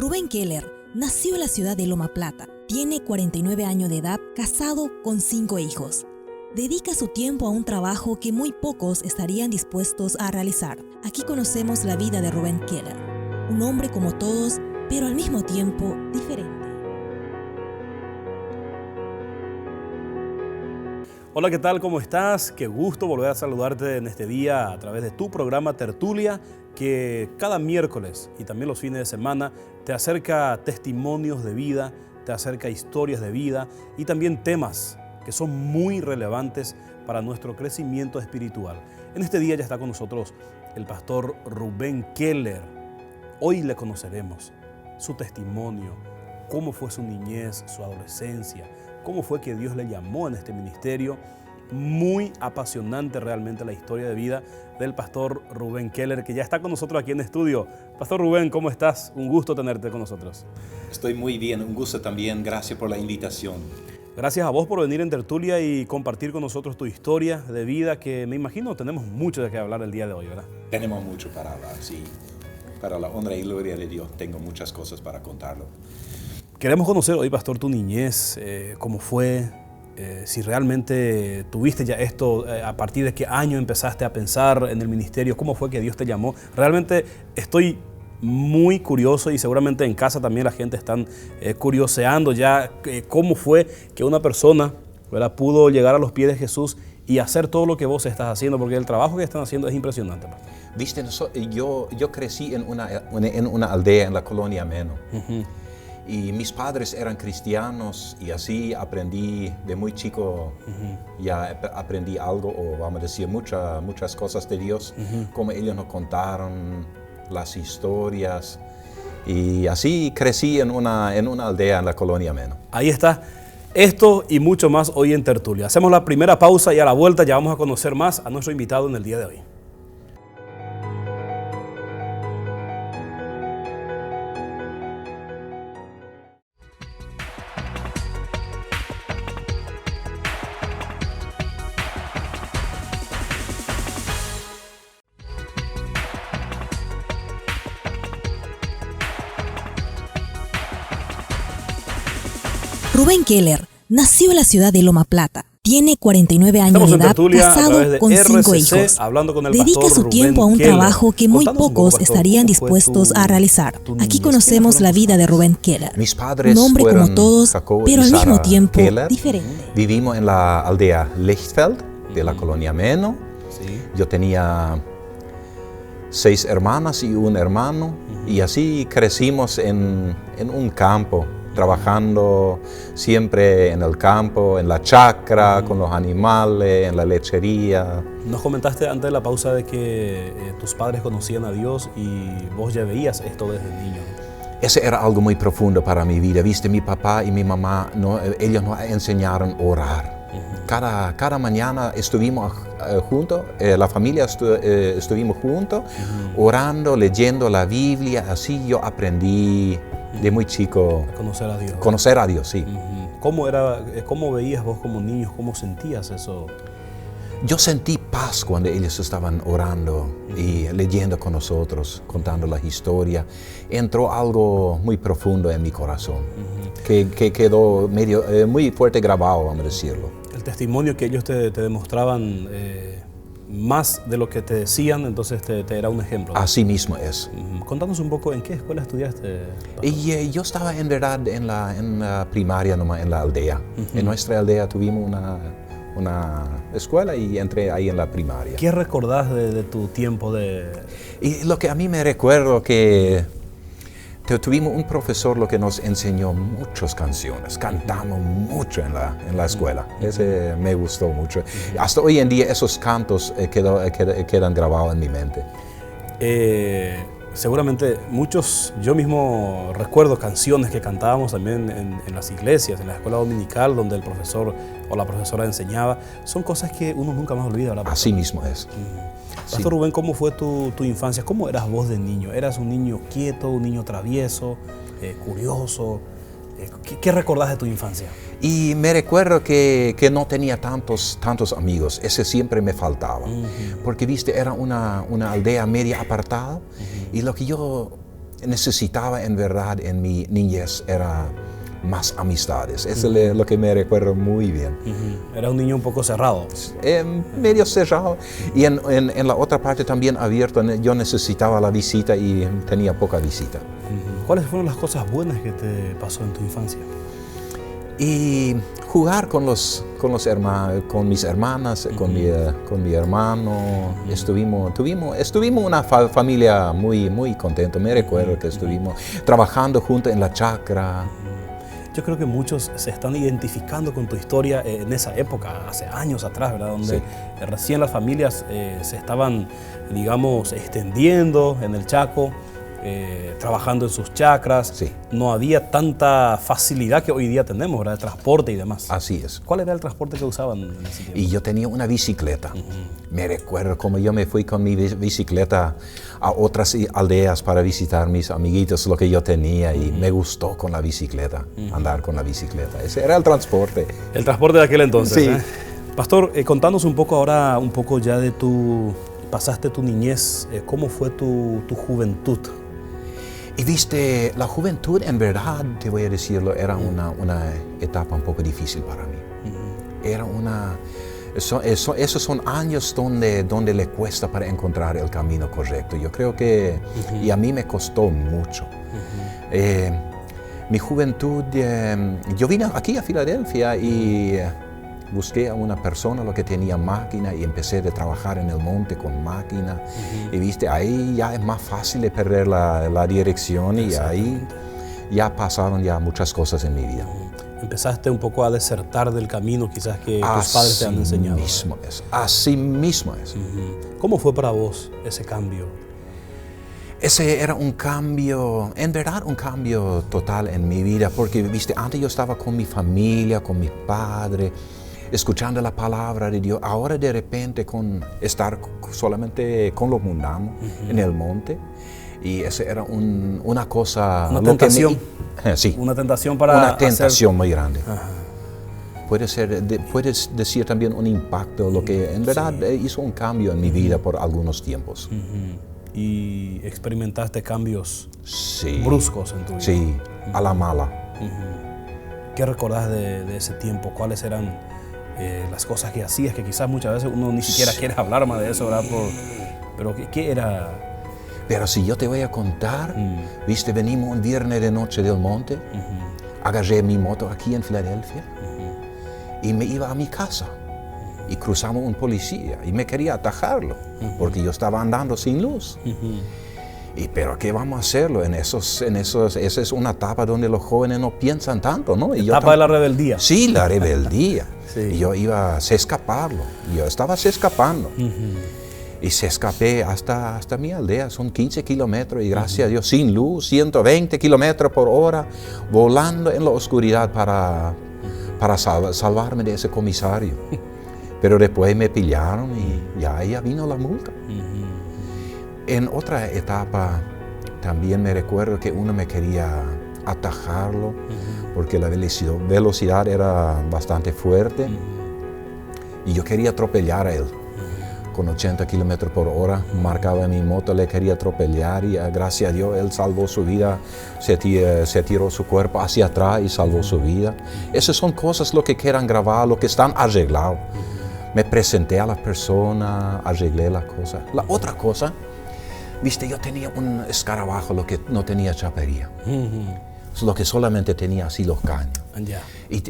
Rubén Keller nació en la ciudad de Loma Plata. Tiene 49 años de edad, casado con 5 hijos. Dedica su tiempo a un trabajo que muy pocos estarían dispuestos a realizar. Aquí conocemos la vida de Rubén Keller, un hombre como todos, pero al mismo tiempo diferente. Hola, ¿qué tal? ¿Cómo estás? Qué gusto volver a saludarte en este día a través de tu programa Tertulia, que cada miércoles y también los fines de semana te acerca testimonios de vida, te acerca historias de vida y también temas que son muy relevantes para nuestro crecimiento espiritual. En este día ya está con nosotros el pastor Rubén Keller. Hoy le conoceremos su testimonio, cómo fue su niñez, su adolescencia, cómo fue que Dios le llamó en este ministerio. Muy apasionante realmente la historia de vida del pastor Rubén Keller, que ya está con nosotros aquí en estudio. Pastor Rubén, ¿cómo estás? Un gusto tenerte con nosotros. Estoy muy bien, un gusto también. Gracias por la invitación. Gracias a vos por venir en Tertulia y compartir con nosotros tu historia de vida, que me imagino tenemos mucho de qué hablar el día de hoy, ¿verdad? Tenemos mucho para hablar, sí. Para la honra y gloria de Dios tengo muchas cosas para contarlo. Queremos conocer hoy, pastor, tu niñez, cómo fue, si realmente tuviste ya esto, a partir de qué año empezaste a pensar en el ministerio, cómo fue que Dios te llamó. Realmente estoy muy curioso y seguramente en casa también la gente está curioseando ya cómo fue que una persona, ¿verdad?, pudo llegar a los pies de Jesús y hacer todo lo que vos estás haciendo, porque el trabajo que están haciendo es impresionante. Viste, yo crecí en una aldea en la colonia Meno. Y mis padres eran cristianos y así aprendí de muy chico, ya aprendí algo, o vamos a decir muchas cosas de Dios, como ellos nos contaron las historias. Y así crecí en una aldea en la colonia Meno. Ahí está. Esto y mucho más hoy en Tertulia. Hacemos la primera pausa y a la vuelta ya vamos a conocer más a nuestro invitado en el día de hoy. Rubén Keller nació en la ciudad de Loma Plata. Tiene 49 años de edad, casado con 5 hijos. Dedica su tiempo a un trabajo que muy pocos estarían dispuestos a realizar. Aquí conocemos la vida de Rubén Keller, Mis padres un hombre como todos, Jacob pero y al mismo Sara tiempo Keller. diferente. Vivimos en la aldea Lichtfeld de la colonia Meno. Sí. Yo tenía 6 hermanas y un hermano, y así crecimos en un campo, trabajando siempre en el campo, en la chacra, con los animales, en la lechería. Nos comentaste antes de la pausa de que tus padres conocían a Dios y vos ya veías esto desde niño. Ese era algo muy profundo para mi vida. Viste, mi papá y mi mamá, ellos nos enseñaron a orar. Cada mañana estuvimos juntos, la familia estuvimos juntos, orando, leyendo la Biblia. Así yo aprendí de muy chico A conocer a Dios. conocer a Dios, sí. ¿Cómo veías vos como niño? ¿Cómo sentías eso? Yo sentí paz cuando ellos estaban orando y leyendo con nosotros, contando la historia. Entró algo muy profundo en mi corazón, que quedó muy fuerte grabado, vamos a decirlo. El testimonio que ellos te demostraban más de lo que te decían, entonces te era un ejemplo, ¿no? Así mismo es. Contanos un poco, ¿en qué escuela estudiaste, pastor? Y yo estaba en verdad en la primaria, nomás en la aldea. En nuestra aldea tuvimos una escuela y entré ahí en la primaria. ¿Qué recordás de tu tiempo de...? Y lo que a mí me recuerdo que tuvimos un profesor lo que nos enseñó muchas canciones, cantamos mucho en la escuela. Ese me gustó mucho. Hasta hoy en día esos cantos quedan grabados en mi mente. Seguramente yo mismo recuerdo canciones que cantábamos también en las iglesias, en la escuela dominical, donde el profesor o la profesora enseñaba. Son cosas que uno nunca más olvida, ¿verdad? Así mismo es. Pastor Rubén, ¿cómo fue tu infancia? ¿Cómo eras vos de niño? ¿Eras un niño quieto, un niño travieso, curioso? ¿Qué recordás de tu infancia? Y me recuerdo que no tenía tantos amigos. Ese siempre me faltaba. Porque, viste, era una aldea media apartada. Y lo que yo necesitaba en verdad en mi niñez era más amistades. Eso es lo que me recuerdo muy bien. Era un niño un poco cerrado. Medio cerrado y en la otra parte también abierto. Yo necesitaba la visita y tenía poca visita. ¿Cuáles fueron las cosas buenas que te pasó en tu infancia? Y jugar con mis hermanas, con mi hermano. Tuvimos una familia muy contenta. Me recuerdo que estuvimos trabajando juntos en la chacra. Yo creo que muchos se están identificando con tu historia en esa época, hace años atrás, ¿verdad? Donde recién las familias se estaban, digamos, extendiendo en el Chaco, trabajando en sus chacras. Sí. No había tanta facilidad que hoy día tenemos, ¿verdad? De transporte y demás. Así es. ¿Cuál era el transporte que usaban en ese tiempo? Y yo tenía una bicicleta. Me recuerdo como yo me fui con mi bicicleta a otras aldeas para visitar mis amiguitos, lo que yo tenía, y me gustó con la bicicleta, andar con la bicicleta. Ese era el transporte. El transporte de aquel entonces. Sí. Pastor, contanos un poco ahora, ya de pasaste tu niñez, ¿cómo fue tu juventud? Y viste, la juventud en verdad, te voy a decirlo, era una etapa un poco difícil para mí. Era esos son años donde le cuesta para encontrar el camino correcto. Yo creo que, y a mí me costó mucho. Mi juventud, yo vine aquí a Filadelfia y busqué a una persona lo que tenía máquina y empecé a trabajar en el monte con máquina. Y viste, ahí ya es más fácil de perder la dirección y ahí ya pasaron ya muchas cosas en mi vida. Empezaste un poco a desertar del camino quizás que tus padres te han enseñado. Así mismo es. ¿Cómo fue para vos ese cambio? Ese era un cambio, en verdad un cambio total en mi vida, porque viste, antes yo estaba con mi familia, con mi padre, escuchando la palabra de Dios. Ahora de repente estar solamente con los mundanos en el monte. Y eso era una cosa... Una tentación. Sí. Una tentación para Una tentación muy grande. Ajá. Puedes decir también un impacto, lo que en verdad hizo un cambio en mi vida por algunos tiempos. Y experimentaste cambios Sí. bruscos en tu vida. Sí, a la mala. ¿Qué recordás de ese tiempo? ¿Cuáles eran las cosas que hacías? Que quizás muchas veces uno ni siquiera quiere hablar más de eso, ¿verdad? Pero ¿qué era? Pero si yo te voy a contar, viste, venimos un viernes de noche del monte, agarré mi moto aquí en Filadelfia y me iba a mi casa. Y cruzamos un policía y me quería atajarlo porque yo estaba andando sin luz. Pero ¿qué vamos a hacerlo? Esa es una etapa donde los jóvenes no piensan tanto, ¿no? Etapa de la rebeldía. Sí, la rebeldía. Sí. Y yo iba a escaparlo. Yo estaba escapando. Y se escapé hasta mi aldea. Son 15 kilómetros y gracias a Dios, sin luz, 120 kilómetros por hora, volando en la oscuridad para salvarme de ese comisario. Pero después me pillaron y ya vino la multa. En otra etapa también me recuerdo que uno me quería atajarlo porque la velocidad era bastante fuerte y yo quería atropellar a él. Con 80 kilómetros por hora marcaba mi moto, le quería atropellar y gracias a Dios él salvó su vida, se tiró su cuerpo hacia atrás y salvó su vida. Esas son cosas lo que quieran grabar, lo que están arreglados. Me presenté a la persona, arreglé la cosa. La otra cosa, viste, yo tenía un escarabajo, lo que no tenía chapería. Lo que solamente tenía así los caños. Y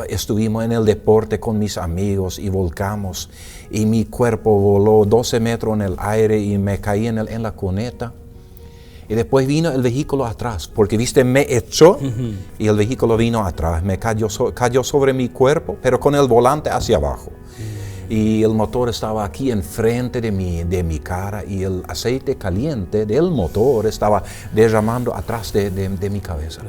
estuvimos en el deporte con mis amigos y volcamos. Y mi cuerpo voló 12 metros en el aire y me caí en la cuneta. Y después vino el vehículo atrás, porque viste, me echó y el vehículo vino atrás. Me cayó sobre mi cuerpo, pero con el volante hacia abajo. Y el motor estaba aquí enfrente de mi cara y el aceite caliente del motor estaba derramando atrás de mi cabeza.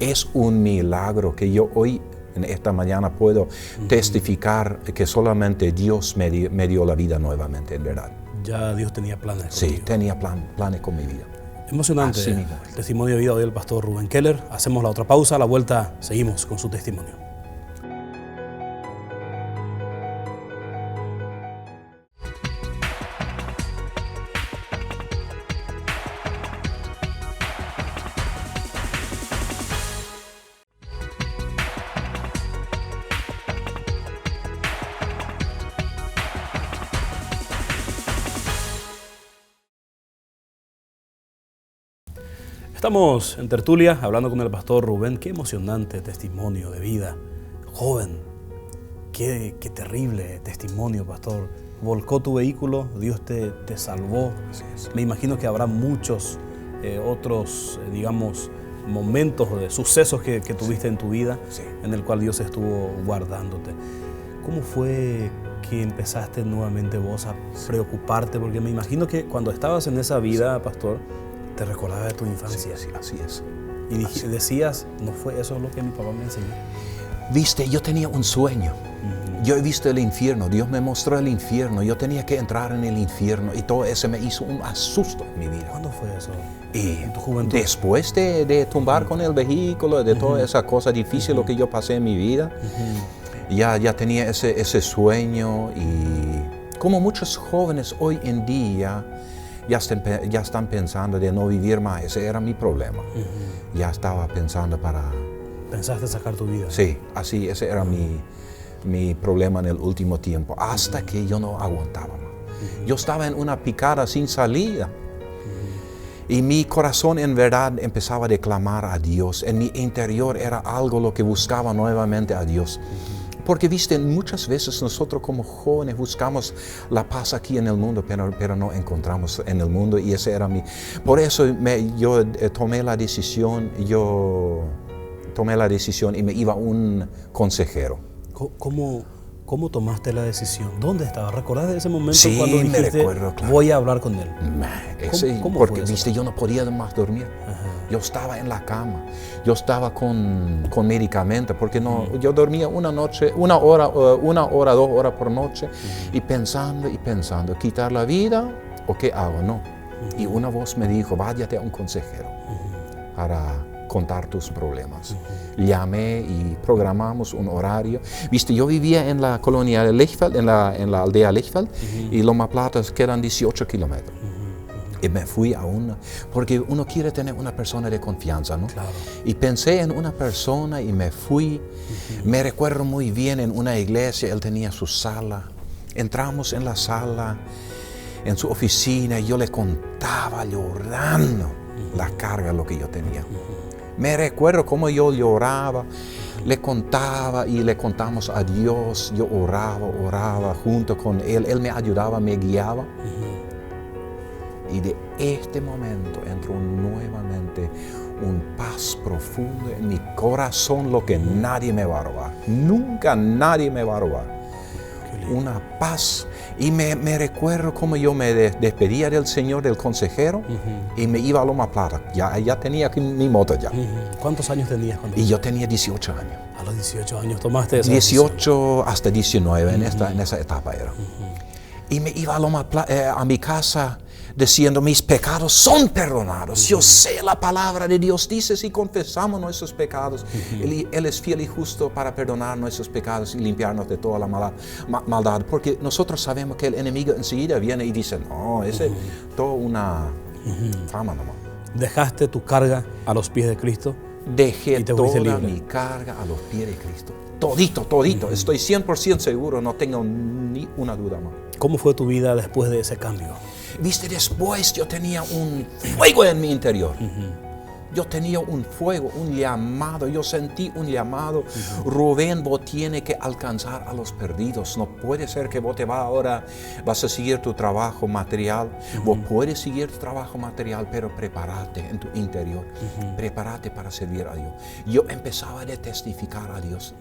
Es un milagro que yo hoy, en esta mañana, puedo testificar que solamente Dios me dio la vida nuevamente, en verdad. Ya Dios tenía planes contigo. Sí, tenía planes con mi vida. Emocionante el testimonio de vida del pastor Rubén Keller. Hacemos la otra pausa, a la vuelta seguimos con su testimonio. Estamos en tertulia hablando con el pastor Rubén. Qué emocionante testimonio de vida. Joven, qué terrible testimonio, pastor. Volcó tu vehículo, Dios te salvó. Me imagino que habrá muchos otros, momentos de sucesos que tuviste en tu vida, en el cual Dios estuvo guardándote. ¿Cómo fue que empezaste nuevamente vos a preocuparte? Porque me imagino que cuando estabas en esa vida, pastor, te recordabas de tu infancia. Sí, así es. Y decías, no fue eso lo que mi papá me enseñó. Viste, yo tenía un sueño. Yo he visto el infierno, Dios me mostró el infierno, yo tenía que entrar en el infierno y todo eso me hizo un asusto en mi vida. ¿Cuándo fue eso? Y ¿En tu juventud? después de tumbar con el vehículo, de toda esa cosa difícil lo que yo pasé en mi vida, ya tenía ese sueño, y como muchos jóvenes hoy en día ya están pensando de no vivir más. Ese era mi problema. Ya estaba pensando ¿Pensaste sacar tu vida? Sí, así, ese era mi problema en el último tiempo, hasta que yo no aguantaba más. Yo estaba en una picada sin salida. Y mi corazón en verdad empezaba a clamar a Dios. En mi interior era algo lo que buscaba nuevamente a Dios. Porque viste, muchas veces nosotros como jóvenes buscamos la paz aquí en el mundo, pero no encontramos en el mundo, y ese era Por eso yo tomé la decisión y me iba a un consejero. ¿Cómo tomaste la decisión? ¿Dónde estabas? ¿Recordás de ese momento cuando Sí, dijiste, me recuerdo, claro. Voy a hablar con él? ¿Cómo porque viste, yo no podía más dormir. Yo estaba en la cama, yo estaba con medicamentos, porque yo dormía una hora, 2 horas por noche, y pensando, ¿quitar la vida o qué hago? No. Y una voz me dijo, váyate a un consejero para contar tus problemas. Llamé y programamos un horario. Viste, yo vivía en la colonia de Lichfeld, en la aldea Lichfeld, y Loma Plata quedan 18 kilómetros. Y me fui porque uno quiere tener una persona de confianza, ¿no? Claro. Y pensé en una persona y me fui. Me recuerdo muy bien en una iglesia, él tenía su sala. Entramos en la sala, en su oficina, y yo le contaba llorando la carga, lo que yo tenía. Me recuerdo cómo yo lloraba, le contaba y le contamos a Dios. Yo oraba junto con él. Él me ayudaba, me guiaba. Y de este momento entró nuevamente un paz profundo en mi corazón, lo que nadie me va a robar. Nunca nadie me va a robar. Una paz. Y me recuerdo cómo yo me despedía del Señor, del consejero, y me iba a Loma Plata. Ya tenía mi moto ya. ¿Cuántos años tenías cuando? Y yo tenía 18 años. A los 18 años tomaste esa 18 decisión. hasta 19, en esa etapa era. Y me iba a mi casa diciendo, mis pecados son perdonados. Yo sé, la palabra de Dios dice, si confesamos nuestros pecados, Él es fiel y justo para perdonar nuestros pecados y limpiarnos de toda la maldad. Porque nosotros sabemos que el enemigo enseguida viene y dice, no, ese es toda una fama nomás. ¿Dejaste tu carga a los pies de Cristo? Dejé toda libre. mi carga a los pies de Cristo. Todito. Estoy 100% seguro, no tengo ni una duda más. ¿Cómo fue tu vida después de ese cambio? Viste, después yo tenía un fuego en mi interior. Yo tenía un fuego, un llamado. Yo sentí un llamado. Rubén, vos tienes que alcanzar a los perdidos. No puede ser que vos vas a seguir tu trabajo material. Vos puedes seguir tu trabajo material, pero prepárate en tu interior. Prepárate para servir a Dios. Yo empezaba a testificar a Dios,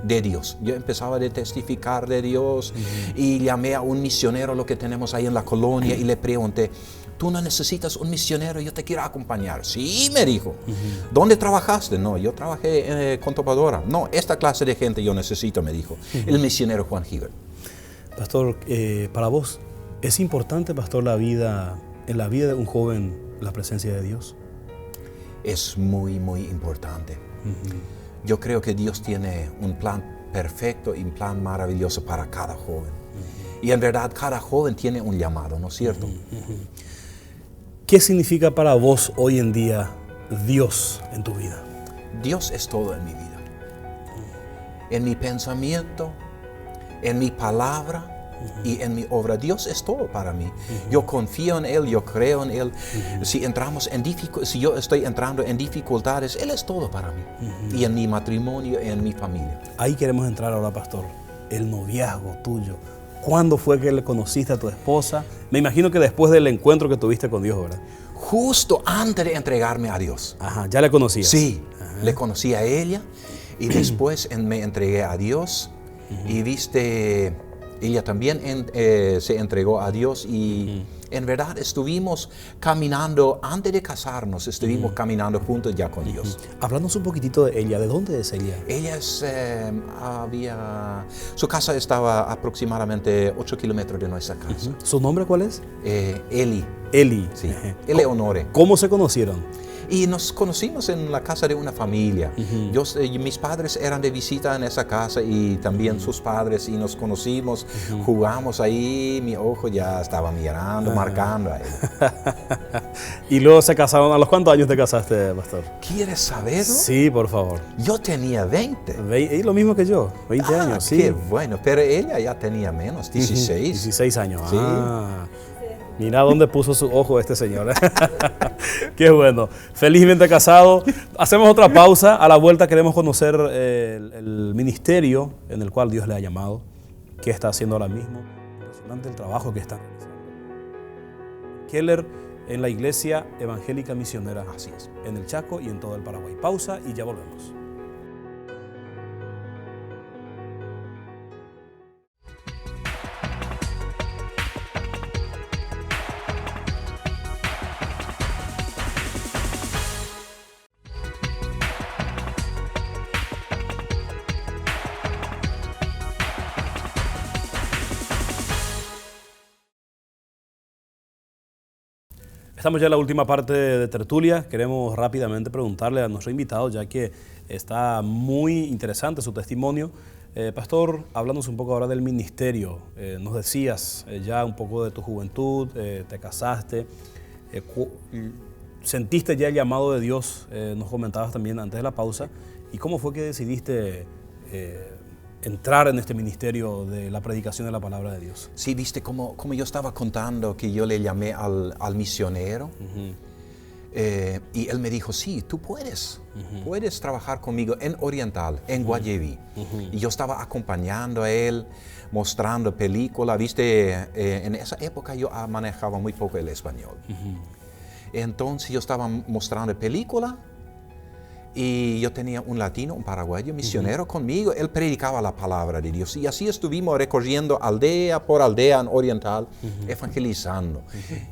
de Dios. Yo empezaba a testificar de Dios, y llamé a un misionero, lo que tenemos ahí en la colonia, y le pregunté, ¿tú no necesitas un misionero? Yo te quiero acompañar. Sí, me dijo. ¿Dónde trabajaste? No, yo trabajé con Topadora. No, esta clase de gente yo necesito, me dijo. El misionero Juan Gibert. Pastor, para vos, ¿es importante, pastor, en la vida de un joven, la presencia de Dios? Es muy, muy importante. Yo creo que Dios tiene un plan perfecto y un plan maravilloso para cada joven. Y en verdad, cada joven tiene un llamado, ¿no es cierto? ¿Qué significa para vos hoy en día Dios en tu vida? Dios es todo en mi vida. En mi pensamiento, en mi palabra, y en mi obra. Dios es todo para mí. Yo confío en Él, yo creo en Él. Si yo estoy entrando en dificultades, Él es todo para mí. Y en mi matrimonio, en mi familia. Ahí queremos entrar ahora, pastor. El noviazgo tuyo. ¿Cuándo fue que le conociste a tu esposa? Me imagino que después del encuentro que tuviste con Dios, ¿verdad? Justo antes de entregarme a Dios. Ajá, ¿ya le conocías? Sí, le conocí a ella y después me entregué a Dios. Y ella también se entregó a Dios y en verdad estuvimos caminando, antes de casarnos, estuvimos caminando juntos ya con Dios. Háblanos un poquitito de ella. ¿De dónde es ella? Ella su casa estaba aproximadamente 8 kilómetros de nuestra casa. ¿Su nombre cuál es? Eli. Eli. Sí, Eleonore. ¿Cómo se conocieron? Y nos conocimos en la casa de una familia. Mis padres eran de visita en esa casa y también sus padres, y nos conocimos, jugamos ahí, mi ojo ya estaba mirando, marcando a él. Y luego se casaron. ¿A los cuántos años te casaste, pastor? ¿Quieres saberlo? Sí, por favor. Yo tenía 20. Y lo mismo que yo, 20 años, sí. Qué bueno, pero ella ya tenía menos, 16. 16 años, Sí. Mira dónde puso su ojo este señor. Qué bueno. Felizmente casado. Hacemos otra pausa. A la vuelta queremos conocer el ministerio en el cual Dios le ha llamado. ¿Qué está haciendo ahora mismo? Impresionante el trabajo que está realizando. Keller en la Iglesia Evangélica Misionera. Así es. En el Chaco y en todo el Paraguay. Pausa y ya volvemos. Estamos ya en la última parte de tertulia. Queremos rápidamente preguntarle a nuestro invitado, ya que está muy interesante su testimonio. Pastor, háblanos un poco ahora del ministerio. Nos decías ya un poco de tu juventud, te casaste, sentiste ya el llamado de Dios, nos comentabas también antes de la pausa. ¿Y cómo fue que decidiste entrar en este ministerio de la predicación de la palabra de Dios? Sí, viste como yo estaba contando que yo le llamé al misionero. Y él me dijo, sí, tú puedes trabajar conmigo en Oriental, en Guayaquil. Y yo estaba acompañando a él, mostrando películas, viste, en esa época yo manejaba muy poco el español. Entonces yo estaba mostrando películas. Y yo tenía un latino, un paraguayo misionero conmigo. Él predicaba la palabra de Dios. Y así estuvimos recorriendo aldea por aldea en Oriental, evangelizando.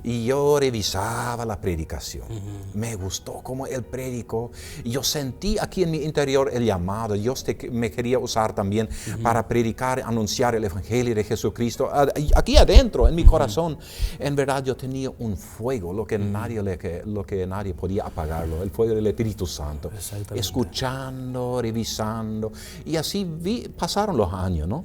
Y yo revisaba la predicación. Me gustó cómo él predicó. Y yo sentí aquí en mi interior el llamado. Dios me quería usar también para predicar, anunciar el evangelio de Jesucristo. Aquí adentro, en mi corazón, en verdad yo tenía un fuego, lo que nadie podía apagarlo, el fuego del Espíritu Santo. Escuchando, revisando, y así pasaron los años, ¿no?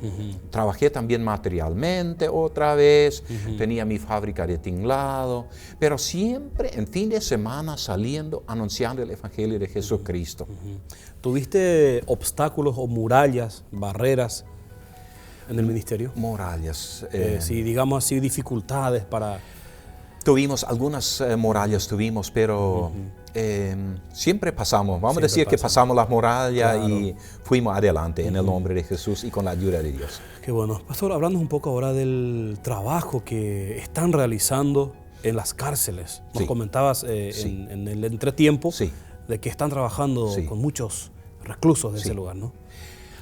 Trabajé también materialmente otra vez, tenía mi fábrica de tinglado, pero siempre en fin de semana saliendo, anunciando el Evangelio de Jesucristo. ¿Tuviste obstáculos o murallas, barreras en el ministerio? Murallas. Sí, digamos así, dificultades para... Tuvimos algunas murallas, pero siempre pasamos. Vamos a decir que pasamos las murallas, claro, y fuimos adelante en el nombre de Jesús y con la ayuda de Dios. Qué bueno. Pastor, hablando un poco ahora del trabajo que están realizando en las cárceles. Nos comentabas en el entretiempo de que están trabajando con muchos reclusos de ese lugar, ¿no?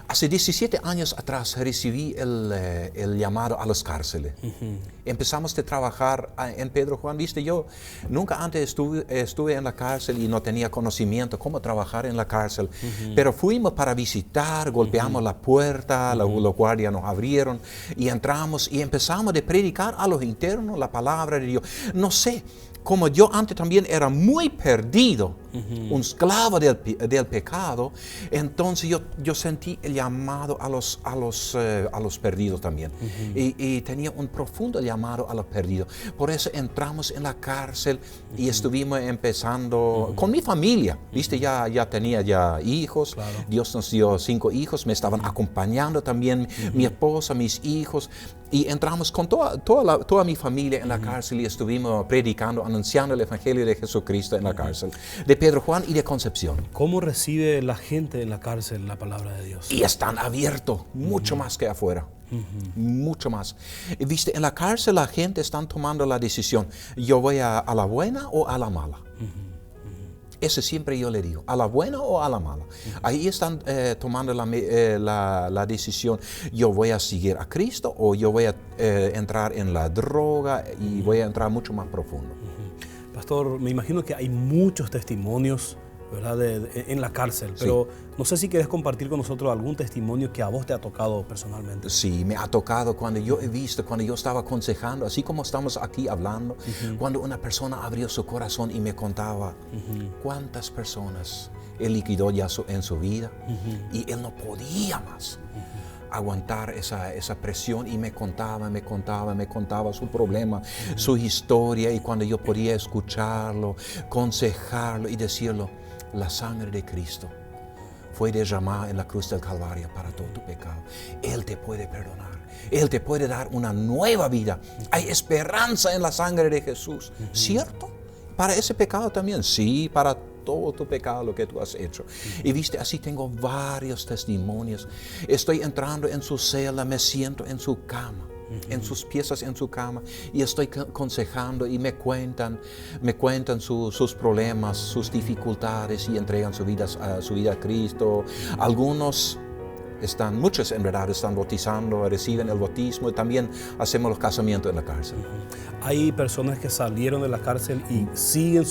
Hace 17 años atrás recibí el llamado a las cárceles. Empezamos a trabajar en Pedro Juan. Viste, yo nunca antes estuve en la cárcel y no tenía conocimiento cómo trabajar en la cárcel. Pero fuimos para visitar, golpeamos la puerta, los guardias nos abrieron y entramos y empezamos a predicar a los internos la palabra de Dios. No sé, como yo antes también era muy perdido, un esclavo del pecado. Entonces yo sentí el llamado a los perdidos también. Y tenía un profundo llamado a los perdidos. Por eso entramos en la cárcel y estuvimos empezando con mi familia. ¿Viste? Ya tenía ya hijos. Claro. Dios nos dio 5 hijos. Me estaban acompañando también mi esposa, mis hijos. Y entramos con toda mi familia en la cárcel y estuvimos predicando, anunciando el Evangelio de Jesucristo en la cárcel, de Pedro Juan y de Concepción. ¿Cómo recibe la gente en la cárcel la palabra de Dios? Y están abiertos, mucho más que afuera. Mucho más. Viste, en la cárcel la gente está tomando la decisión, yo voy a la buena o a la mala. Eso siempre yo le digo, a la buena o a la mala. Ahí están tomando la decisión, yo voy a seguir a Cristo o yo voy a entrar en la droga y voy a entrar mucho más profundo. Pastor, me imagino que hay muchos testimonios, ¿verdad? En la cárcel, pero no sé si quieres compartir con nosotros algún testimonio que a vos te ha tocado personalmente. Sí, me ha tocado cuando yo he visto, cuando yo estaba aconsejando, así como estamos aquí hablando, cuando una persona abrió su corazón y me contaba cuántas personas él liquidó ya en su vida y él no podía más aguantar esa presión y me contaba su problema, su historia, y cuando yo podía escucharlo, aconsejarlo y decirlo, la sangre de Cristo fue derramada en la cruz del Calvario para todo tu pecado. Él te puede perdonar. Él te puede dar una nueva vida. Hay esperanza en la sangre de Jesús. ¿Cierto? Para ese pecado también. Sí, para todo tu pecado, lo que tú has hecho. Y viste, así tengo varios testimonios. Estoy entrando en su celda, me siento en su cama, en sus piezas en su cama, y estoy aconsejando y me cuentan sus problemas, sus dificultades, y entregan su vida a Cristo. Muchos en verdad están bautizando, reciben el bautismo, y también hacemos los casamientos en la cárcel. Hay personas que salieron de la cárcel y siguen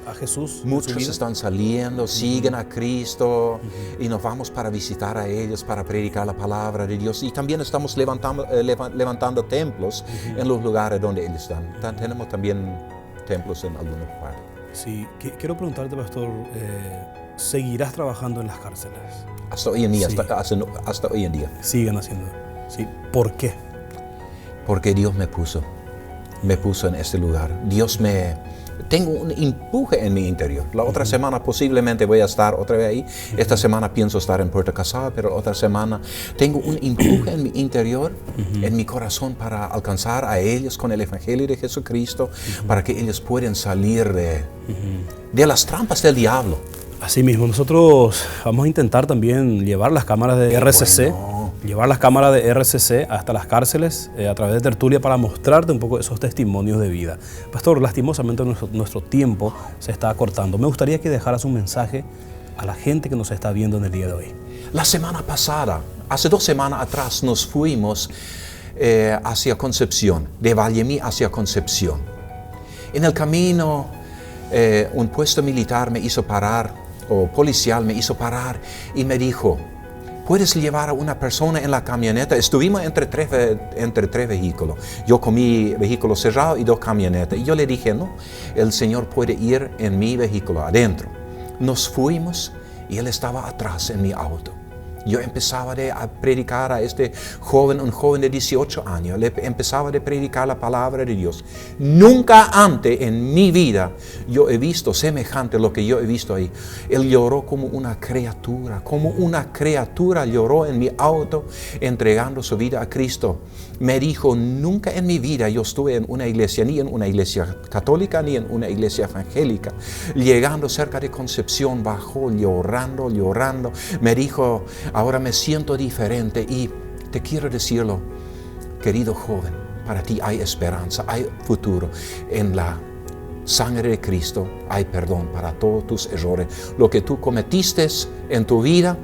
a Jesús. Muchos están saliendo, siguen a Cristo, y nos vamos para visitar a ellos, para predicar la palabra de Dios. Y también estamos levantando templos en los lugares donde ellos están. Tenemos también templos en algunos partes. Sí, quiero preguntarte, pastor, ¿seguirás trabajando en las cárceles? Hasta hoy en día, hasta hoy en día. Siguen haciendo. Sí. ¿Por qué? Porque Dios me puso en este lugar. Tengo un empuje en mi interior. La otra semana posiblemente voy a estar otra vez ahí. Esta semana pienso estar en Puerto Casado, pero otra semana tengo un empuje en mi interior, en mi corazón, para alcanzar a ellos con el Evangelio de Jesucristo, para que ellos puedan salir de las trampas del diablo. Así mismo, nosotros vamos a intentar también llevar las cámaras de RCC, hasta las cárceles a través de Tertulia, para mostrarte un poco esos testimonios de vida. Pastor, lastimosamente nuestro tiempo se está acortando. Me gustaría que dejaras un mensaje a la gente que nos está viendo en el día de hoy. La semana pasada, hace 2 semanas atrás, nos fuimos hacia Concepción, de Vallemí hacia Concepción. En el camino, un puesto militar me hizo parar, o policial me hizo parar, y me dijo, ¿puedes llevar a una persona en la camioneta? Estuvimos entre tres vehículos. Yo con mi vehículo cerrado y 2 camionetas. Y yo le dije, no, el Señor puede ir en mi vehículo adentro. Nos fuimos y Él estaba atrás en mi auto. Yo empezaba a predicar a un joven de 18 años, le empezaba a predicar la palabra de Dios. Nunca antes en mi vida yo he visto semejante a lo que yo he visto ahí. Él lloró como una criatura lloró en mi auto, entregando su vida a Cristo. Me dijo, nunca en mi vida yo estuve en una iglesia, ni en una iglesia católica, ni en una iglesia evangélica. Llegando cerca de Concepción, bajó llorando. Me dijo, ahora me siento diferente, y te quiero decirlo, querido joven, para ti hay esperanza, hay futuro. En la sangre de Cristo hay perdón para todos tus errores. Lo que tú cometiste en tu vida,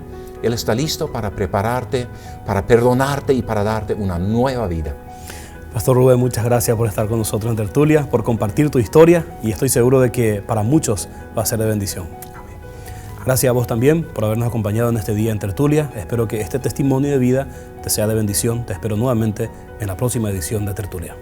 Él está listo para prepararte, para perdonarte y para darte una nueva vida. Pastor Rubén, muchas gracias por estar con nosotros en Tertulia, por compartir tu historia, y estoy seguro de que para muchos va a ser de bendición. Amén. Gracias a vos también por habernos acompañado en este día en Tertulia. Espero que este testimonio de vida te sea de bendición. Te espero nuevamente en la próxima edición de Tertulia.